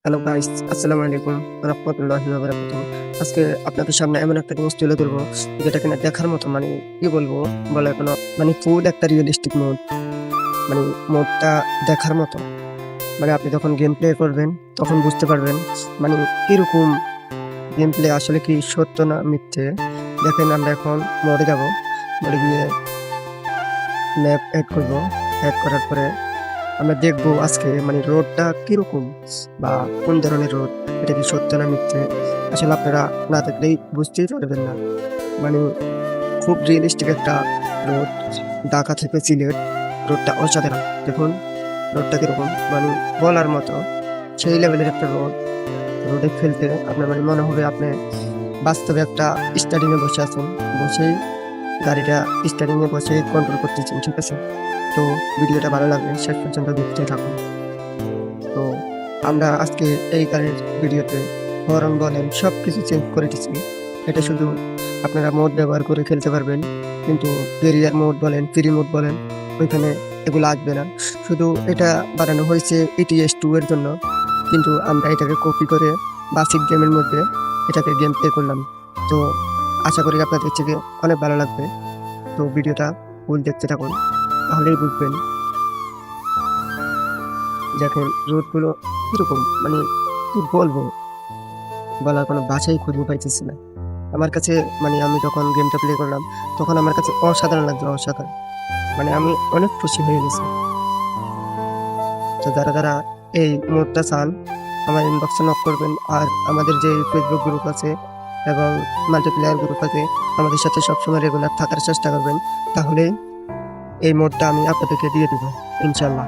Hello guys, আসসালামু আলাইকুম রাহমাতুল্লাহি ওয়া বারাকাতুহু। আজকে আপনাদের সামনে এমন একটা জিনিস তুলে ধরবো যেটা কিনা দেখার মতো, মানে কি বলবো, বলার কোনো মানে ফুল একটা রিয়েলিস্টিক মোড, মানে মোডটা দেখার মতো। মানে আপনি যখন গেম প্লে করবেন তখন বুঝতে পারবেন মানে কিরকম গেম প্লে, আসলে কি সত্য না মিথ্যে। দেখেন, আমরা এখন মোডে যাব, মোডে গিয়ে ম্যাপ এড করব। এড করার পরে আমরা দেখবো আজকে মানে রোডটা কিরকম বা কোন ধরনের রোড, এটা কি সত্য না মিথ্যে। আসলে আপনারা না দেখলেই বুঝতেই পারবেন না। মানে খুব রিয়েলিস্টিক একটা রোড, ঢাকা থেকে সিলেট। রোডটা অসাধারণ, দেখুন রোডটা কিরকম, মানে বলার মতো সেই লেভেলের একটা রোড। রোডে খেলতে আপনার মানে মনে হবে আপনি বাস্তবে একটা স্টাডিয়ামে বসে আছেন, বসেই গাড়িটা স্টারিংয়ে বসে কন্ট্রোল করতেছেন, ঠিক আছে? তো ভিডিওটা ভালো লাগলে শেষ পর্যন্ত দেখতে থাকুন। তো আমরা আজকে এই গাড়ির ভিডিওতে হর্ন বলেন সবকিছু চেঞ্জ করে দিচ্ছি। এটা শুধু আপনারা মোড ব্যবহার করে খেলতে পারবেন, কিন্তু ক্যারিয়ার মোড বলেন, ফ্রি মোড বলেন, ওইখানে এগুলো আসবে না। শুধু এটা বানানো হয়েছে ETS 2 এর জন্য, কিন্তু আমরা এটাকে কপি করে বাসিক গেমের মধ্যে এটাকে গেম প্লে করলাম। তো আশা করি আপনাদের থেকে অনেক ভালো লাগবে। তো ভিডিওটা ফুল দেখতে থাকুন, তাহলেই বুঝবেন। দেখেন রোডগুলো কিরকম, মানে কি বলবো, বলার কোনো ভাষাই খুঁজে পাইতেছি না আমার কাছে। মানে আমি যখন গেমটা প্লে করলাম তখন আমার কাছে অসাধারণ লাগলো, অসাধারণ। মানে আমি অনেক খুশি হয়ে গেছি। তো যারা যারা এই মোডটা চান আমার ইনবক্সে নক করবেন, আর আমাদের যে ফেসবুক গ্রুপ আছে এবং মাল্টিপ্লেয়ার গ্রুপ আছে, আমাদের সাথে সবসময় রেগুলার থাকার চেষ্টা করবেন, তাহলে এই মোডটা আমি আপনাদেরকে দিয়ে দেবো ইনশাল্লাহ।